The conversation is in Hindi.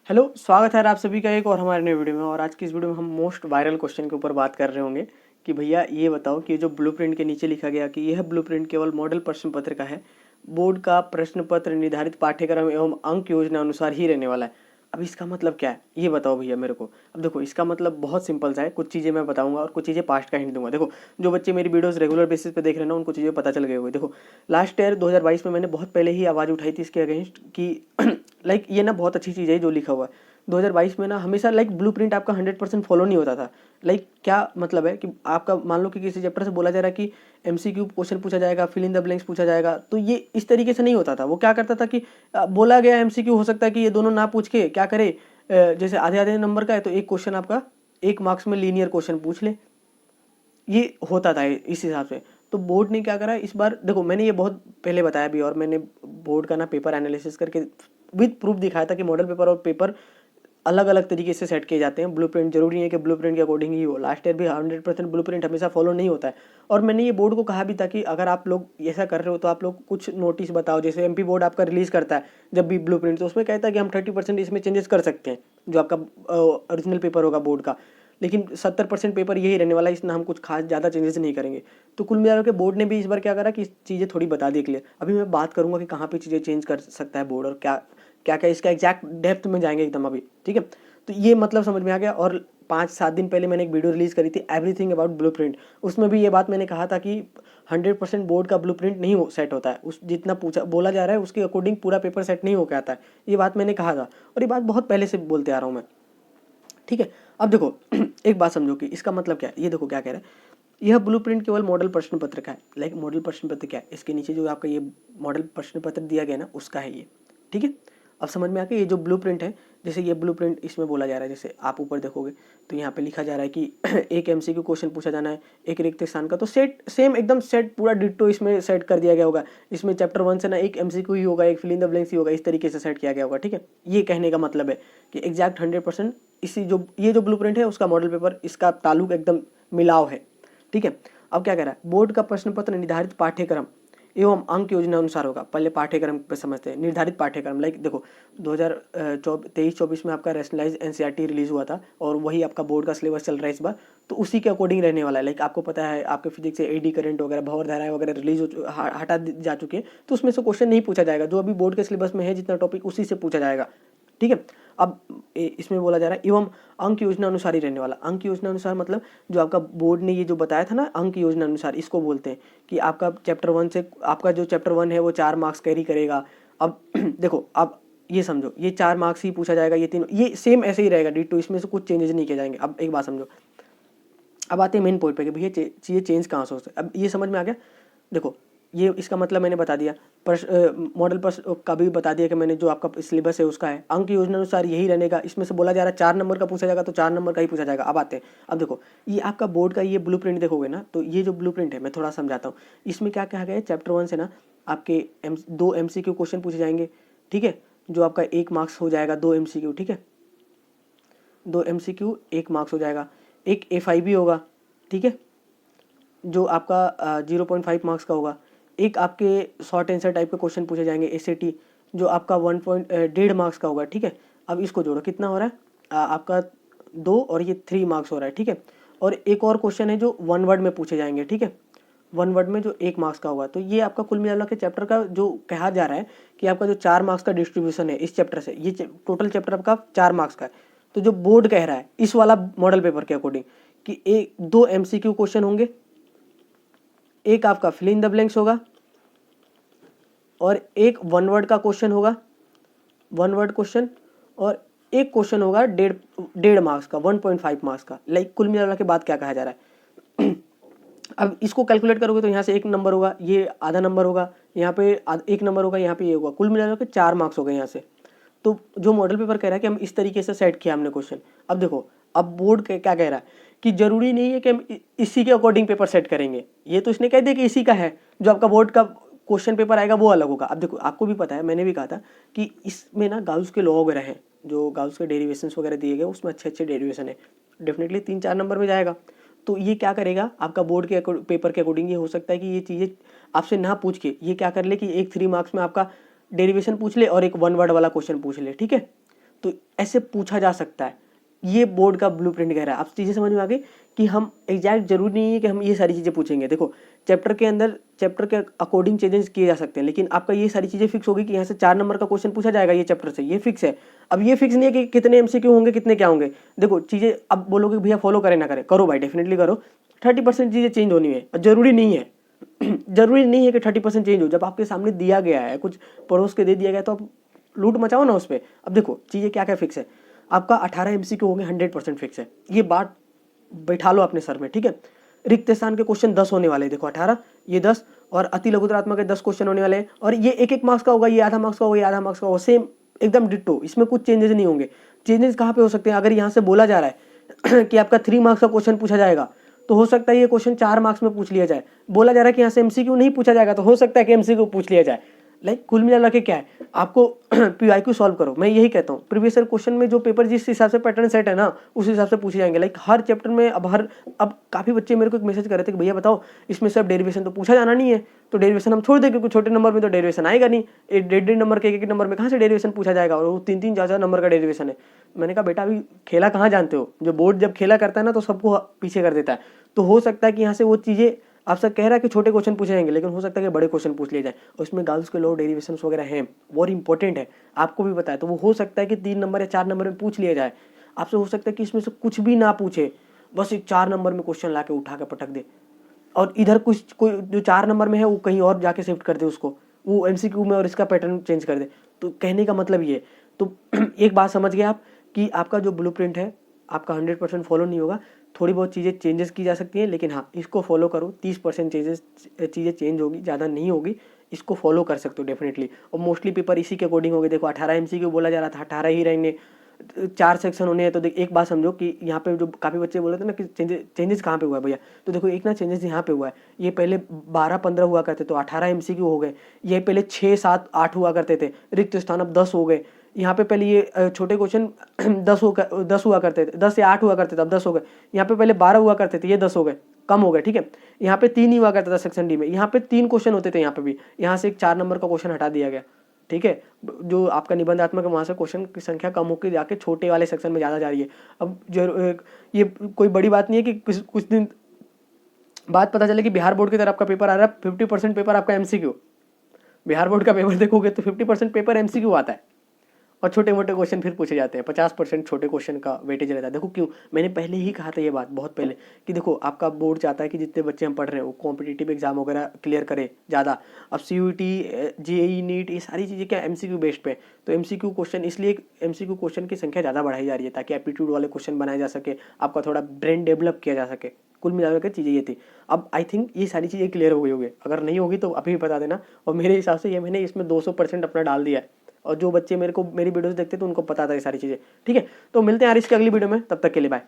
हेलो, स्वागत है आप सभी का एक और हमारे नए वीडियो में। और आज की इस वीडियो में हम मोस्ट वायरल क्वेश्चन के ऊपर बात कर रहे होंगे कि भैया ये बताओ कि जो ब्लूप्रिंट के नीचे लिखा गया कि यह ब्लूप्रिंट केवल मॉडल प्रश्न पत्र का है, बोर्ड का प्रश्न पत्र निर्धारित पाठ्यक्रम एवं अंक योजना अनुसार ही रहने वाला है। अब इसका मतलब क्या है ये बताओ भैया मेरे को। अब देखो, इसका मतलब बहुत सिंपल सा है। कुछ चीज़ें मैं बताऊंगा और कुछ चीज़ें पास्ट का हिंट दूंगा। देखो, जो बच्चे मेरी वीडियोस रेगुलर बेसिस पे देख रहे हैं ना, उनको चीज़ें पता चल गई होगी। देखो, लास्ट ईयर 2022 में मैंने बहुत पहले ही आवाज़ उठाई थी इसके अगेंस्ट कि लाइक ये ना बहुत अच्छी चीज़ है जो लिखा हुआ है। 2022 में ना हमेशा लाइक ब्लूप्रिंट आपका 100% फॉलो नहीं होता था। लाइक क्या मतलब है कि आपका मान लो कि किसी चैप्टर से बोला जा रहा है कि एमसीक्यू क्वेश्चन पूछा जाएगा, फिल इन द ब्लैंक्स पूछा जाएगा, तो ये इस तरीके से नहीं होता था। वो क्या करता था कि बोला गया एमसीक्यू, हो सकता है कि ये दोनों ना पूछ के क्या करे, जैसे आधे आधे नंबर का है तो एक क्वेश्चन आपका 1 मार्क्स में लीनियर क्वेश्चन पूछ ले। ये होता था इस हिसाब से। तो बोर्ड ने क्या करा इस बार, देखो मैंने ये बहुत पहले बताया भी, और मैंने बोर्ड का ना पेपर एनालिसिस करके विद प्रूफ दिखाया था कि मॉडल पेपर और पेपर अलग अलग तरीके से सेट किए जाते हैं। ब्लूप्रिंट जरूरी है कि ब्लूप्रिंट के अकॉर्डिंग ही हो। लास्ट ईयर भी 100% ब्लूप्रिंट हमेशा फॉलो नहीं होता है। और मैंने ये बोर्ड को कहा भी था कि अगर आप लोग ऐसा कर रहे हो तो आप लोग कुछ नोटिस बताओ। जैसे एमपी बोर्ड आपका रिलीज करता है जब भी ब्लूप्रिंट, तो उसमें कहता है कि हम 30% इसमें चेंजेस कर सकते हैं जो आपका ओरिजिनल पेपर होगा बोर्ड का, लेकिन 70% पेपर यही रहने वाला है, इसमें हम कुछ खास ज़्यादा चेंजेस नहीं करेंगे। तो कुल मिलाकर के बोर्ड ने भी इस बार क्या करा कि चीज़ें थोड़ी बता दी क्लियर। अभी मैं बात करूंगा कि कहाँ पे चीज़ें चेंज कर सकता है बोर्ड और क्या क्या क्या इसका एग्जैक्ट डेप्थ में जाएंगे एकदम अभी, ठीक है। तो ये मतलब समझ में आ गया। और 5-7 दिन पहले मैंने एक वीडियो रिलीज करी थी एवरीथिंग अबाउट ब्लूप्रिंट। उसमें भी ये बात मैंने कहा था कि 100% बोर्ड का ब्लूप्रिंट नहीं सेट होता है। उस जितना पूछा बोला जा रहा है उसके अकॉर्डिंग पूरा पेपर सेट नहीं होकर आता है। ये बात मैंने कहा था और ये बात बहुत पहले से बोलते आ रहा हूँ मैं, ठीक है। अब देखो एक बात समझो कि इसका मतलब क्या है। ये देखो क्या कह रहा है, यह ब्लूप्रिंट केवल मॉडल प्रश्न पत्र का है। लाइक मॉडल प्रश्न पत्र क्या है, इसके नीचे जो आपका ये मॉडल प्रश्न पत्र दिया गया ना उसका है ये, ठीक है। अब समझ में आ गया। ये जो ब्लूप्रिंट है, जैसे ये ब्लूप्रिंट इसमें बोला जा रहा है, जैसे आप ऊपर देखोगे तो यहाँ पे लिखा जा रहा है कि एक एमसीक्यू क्वेश्चन पूछा जाना है एक रिक्त स्थान का, तो सेट सेम एकदम सेट पूरा डिट्टो इसमें सेट कर दिया गया होगा। इसमें चैप्टर 1 से ना एक एमसीक्यू ही होगा, एक फिल इन द ब्लैंक्स ही होगा, इस तरीके से सेट किया गया होगा, ठीक है। ये कहने का मतलब है कि एग्जैक्ट 100% इसी जो ये जो ब्लूप्रिंट है उसका मॉडल पेपर इसका ताल्लुक एकदम मिलाव है, ठीक है। अब क्या कह रहा है, बोर्ड का प्रश्न पत्र निर्धारित पाठ्यक्रम एवं अंक योजना अनुसार होगा। पहले पाठ्यक्रम पे समझते हैं। निर्धारित पाठ्यक्रम लाइक देखो 2023-24 में आपका रैशनलाइज एनसीईआरटी रिलीज हुआ था और वही आपका बोर्ड का सिलेबस चल रहा है इस बार, तो उसी के अकॉर्डिंग रहने वाला है। लाइक आपको पता है आपके फिजिक्स से एडी करंट वगैरह भंवर धाराएं वगैरह रिलीज हटा जा चुके हैं, तो उसमें से क्वेश्चन नहीं पूछा जाएगा। जो अभी बोर्ड के सिलेबस में है जितना टॉपिक उसी से पूछा जाएगा, ठीक है। अब इसमें बोला जा रहा है एवं अंक योजना अनुसार ही रहने वाला। अंक योजना अनुसार मतलब जो आपका बोर्ड ने ये जो बताया था ना अंक योजना अनुसार, इसको बोलते हैं कि आपका चैप्टर 1 से आपका जो चैप्टर 1 है वो 4 मार्क्स कैरी करेगा। अब देखो अब ये समझो ये 4 मार्क्स ही पूछा जाएगा, ये तीनों ये सेम ऐसे ही रहेगा डिट्टो, इसमें से कुछ चेंजेस नहीं किए जाएंगे। अब एक बात समझो, अब आते हैं मेन पॉइंट पे कि भैया चीज़ें चेंज कहाँ से हो सकती है। अब ये समझ में आ गया। देखो ये इसका मतलब मैंने बता दिया, मॉडल पर का भी बता दिया कि मैंने जो आपका सिलेबस है उसका है। अंक योजना अनुसार यही रहने का। इसमें से बोला जा रहा है 4 नंबर का पूछा जाएगा तो 4 नंबर का ही पूछा जाएगा। अब आते हैं, अब देखो ये आपका बोर्ड का ये ब्लूप्रिंट देखोगे ना, तो ये जो ब्लूप्रिंट है मैं थोड़ा समझाता हूँ। इसमें क्या कहा गया है, चैप्टर 1 से ना आपके 2 MCQ क्वेश्चन पूछे जाएंगे, ठीक है, जो आपका 1 मार्क्स हो जाएगा। 2 MCQ, ठीक है, 2 MCQ 1 मार्क्स हो जाएगा। एक FIB होगा, ठीक है, जो आपका 0.5 मार्क्स का होगा। एक आपके शॉर्ट आंसर टाइप के क्वेश्चन पूछे जाएंगे SAT, जो आपका 1.5 मार्क्स का होगा, ठीक है। अब इसको जोड़ो कितना हो रहा है, आपका 2 और ये 3 मार्क्स हो रहा है, ठीक है। और एक और क्वेश्चन है जो 1 वर्ड में पूछे जाएंगे, ठीक है, 1 वर्ड में जो 1 मार्क्स का होगा। तो ये आपका कुल मिला के चैप्टर का जो कहा जा रहा है कि आपका जो 4 मार्क्स का डिस्ट्रीब्यूशन है इस चैप्टर से, ये टोटल चैप्टर आपका 4 मार्क्स का है। तो जो बोर्ड कह रहा है इस वाला मॉडल पेपर के अकॉर्डिंग कि 2 MCQ क्वेश्चन होंगे, एक आपका फिल इन द ब्लैंक्स होगा और एक 1 वर्ड का क्वेश्चन होगा, 1 वर्ड क्वेश्चन, और एक क्वेश्चन होगा 1.5 मार्क्स का, 1.5 मार्क्स का। लाइक कुल मिला के बाद क्या कहा जा रहा है अब इसको कैलकुलेट करोगे तो यहाँ से 1 नंबर होगा, ये आधा नंबर होगा, यहाँ पे 1 नंबर होगा, यहाँ पे ये होगा, कुल मिला के 4 मार्क्स हो गए यहाँ से। तो जो मॉडल पेपर कह रहा है कि हम इस तरीके से सेट किया हमने क्वेश्चन। अब देखो अब बोर्ड क्या कह रहा है कि जरूरी नहीं है कि हम इसी के अकॉर्डिंग पेपर सेट करेंगे। ये तो इसने कह दिया कि इसी का है, जो आपका बोर्ड का क्वेश्चन पेपर आएगा वो अलग होगा। अब देखो आपको भी पता है, मैंने भी कहा था कि इसमें ना गाउस के लॉ वगैरह हैं, जो गाउस के डेरिवेशन वगैरह दिए गए उसमें अच्छे अच्छे डेरिवेशन है, डेफिनेटली 3-4 नंबर में जाएगा। तो ये क्या करेगा आपका बोर्ड के पेपर के अकॉर्डिंग, ये हो सकता है कि ये चीज़ें आपसे ना पूछ के ये क्या कर ले कि एक 3 मार्क्स में आपका डेरिवेशन पूछ ले और एक 1 वर्ड वाला क्वेश्चन पूछ ले, ठीक है। तो ऐसे पूछा जा सकता है। ये बोर्ड का ब्लूप्रिंट कह रहा है। अब चीज़ें समझ में आ गई कि हम एग्जैक्ट जरूरी नहीं है कि हम ये सारी चीज़ें पूछेंगे। देखो चैप्टर के अंदर चैप्टर के अकॉर्डिंग चेंजेस किए जा सकते हैं, लेकिन आपका ये सारी चीज़ें फिक्स होगी कि यहाँ से 4 नंबर का क्वेश्चन पूछा जाएगा ये चैप्टर से, ये फिक्स है। अब ये फिक्स नहीं है कि कितने MCQ होंगे कितने क्या होंगे। देखो चीज़ें अब बोलोगे भैया फॉलो करें ना करें, करो भाई, डेफिनेटली करो। 30% चीज़ें चेंज होनी है, जरूरी नहीं है जरूरी नहीं है कि 30% चेंज हो। जब आपके सामने दिया गया है, कुछ पड़ोस के दे दिया गया, तो आप लूट मचाओ ना उस पर। अब देखो चीज़ें क्या क्या फिक्स है। आपका 18 MCQ होंगे, 100% फिक्स है, ये बात बैठा लो अपने सर में, ठीक है। रिक्त स्थान के क्वेश्चन 10 होने वाले हैं, देखो 18, ये 10, और अति लघुतरात्मक के 10 क्वेश्चन होने वाले हैं, और ये 1-1 मार्क्स का होगा, ये आधा मार्क्स का होगा, ये आधा मार्क्स का होगा, सेम एकदम डिट्टो, इसमें कुछ चेंजेस नहीं होंगे। चेंजेस कहाँ पे हो सकते हैं, अगर यहाँ से बोला जा रहा है कि आपका 3 मार्क्स का क्वेश्चन पूछा जाएगा, तो हो सकता है ये क्वेश्चन 4 मार्क्स में पूछ लिया जाए। बोला जा रहा है कि यहाँ से MCQ नहीं पूछा जाएगा, तो हो सकता है कि MCQ पूछ लिया जाए। लाइक कुल मिला के क्या है, आपको PYQ सॉल्व करो। मैं यही कहता हूँ, प्रीवियस ईयर क्वेश्चन में जो पेपर जिस हिसाब से पैटर्न सेट है ना, उस हिसाब से पूछे जाएंगे। लाइक हर चैप्टर में अब काफ़ी बच्चे मेरे को एक मैसेज कर रहे थे कि भैया बताओ इसमें सब डेरिवेशन तो पूछा जाना नहीं है, तो डेरिवेशन हम छोड़ दें, क्योंकि छोटे नंबर में तो डेरिवेशन आएगा नहीं। 1.5 नंबर के 1 नंबर में कहाँ से डेरिवेशन पूछा जाएगा, और वो 3-3 4-4 नंबर का डेरिवेशन है। मैंने कहा बेटा अभी खेला कहाँ जानते हो, जो बोर्ड जब खेला करता है ना तो सबको पीछे कर देता है। तो हो सकता है कि यहाँ से वो चीज़ें आपसे कह रहा है कि छोटे क्वेश्चन पूछे जाएंगे, लेकिन हो सकता है कि बड़े क्वेश्चन पूछ लिए जाए, और इसमें गर्ल्स के लॉ डेरिवेशन वगैरह हैं, बहुत इंपॉर्टेंट है, आपको भी पता है। तो वो हो सकता है कि 3 नंबर या 4 नंबर में पूछ लिया जाए। आपसे हो सकता है कि इसमें से कुछ भी ना पूछे, बस एक 4 नंबर में क्वेश्चन ला के उठा के पटक दे, और इधर कुछ कोई जो 4 नंबर में है वो कहीं और जाके शिफ्ट कर दे उसको, वो MCQ में, और इसका पैटर्न चेंज कर दे। तो कहने का मतलब ये, तो एक बात समझ गए आप कि आपका जो ब्लूप्रिंट है आपका 100% फॉलो नहीं होगा। थोड़ी बहुत चीज़ें चेंजेस की जा सकती हैं, लेकिन हाँ इसको फॉलो करो। 30% चीज़ें चेंज होगी, ज़्यादा नहीं होगी, इसको फॉलो कर सकते हो डेफिनेटली। और मोस्टली पेपर इसी के अकॉर्डिंग होंगे। देखो 18 MCQ बोला जा रहा था, 18 ही रहेंगे, 4 सेक्शन होने हैं। तो देख एक बात समझो कि यहाँ पे जो काफ़ी बच्चे बोले थे ना कि चेंजेस कहाँ पे हुआ है भैया, तो देखो एक ना चेंजेस यहाँ पे हुआ है। ये पहले 12-15 हुआ करते, तो 18 MCQ हो गए। ये पहले 6-7-8 हुआ करते थे, रिक्त स्थान अब 10 हो गए। यहाँ पे पहले ये छोटे क्वेश्चन 10 हुआ करते थे, 10 या 8 हुआ करते थे, अब 10 हो गए। यहाँ पे पहले 12 हुआ करते थे, ये 10 हो गए, कम हो गए, ठीक है। यहाँ पे 3 ही हुआ करता था सेक्शन डी में, यहाँ पे 3 क्वेश्चन होते थे, यहाँ पे भी, यहाँ से एक 4 नंबर का क्वेश्चन हटा दिया गया, ठीक है। जो आपका निबंधात्मक है वहाँ से क्वेश्चन की संख्या कम होकर जाके छोटे वाले सेक्शन में ज़्यादा जा रही है। अब ये कोई बड़ी बात नहीं है कि कुछ दिन बाद पता चले कि बिहार बोर्ड की तरफ आपका पेपर आ रहा है, 50% पेपर आपका MCQ। बिहार बोर्ड का पेपर देखोगे तो 50% पेपर MCQ आता है, और छोटे मोटे क्वेश्चन फिर पूछे जाते हैं। 50% छोटे क्वेश्चन का वेटेज रहता है। देखो क्यों, मैंने पहले ही कहा था ये बात बहुत पहले कि देखो आपका बोर्ड चाहता है कि जितने बच्चे हम पढ़ रहे हैं वो कॉम्पिटिटिव एग्जाम वगैरह क्लियर करे ज़्यादा। अब CUT, JEE, नीट, ये सारी चीज़ें क्या MCQ बेस्ड पे, तो MCQ क्वेश्चन, इसलिए MCQ क्वेश्चन की संख्या ज़्यादा बढ़ाई जा रही है ताकि एप्टीट्यूड वाले क्वेश्चन बनाए जा सके, आपका थोड़ा ब्रेन डेवलप किया जा सके। कुल मिलाकर के चीज़ें ये थी। अब आई थिंक ये सारी चीज़ें क्लियर हो गई होगी, अगर नहीं होगी तो अभी भी बता देना। और मेरे हिसाब से ये मैंने इसमें 200% अपना डाल दिया है, और जो बच्चे मेरी वीडियोस देखते हैं तो उनको पता था ये सारी चीज़ें, ठीक है। तो मिलते हैं यार इसकी अगली वीडियो में, तब तक के लिए बाय।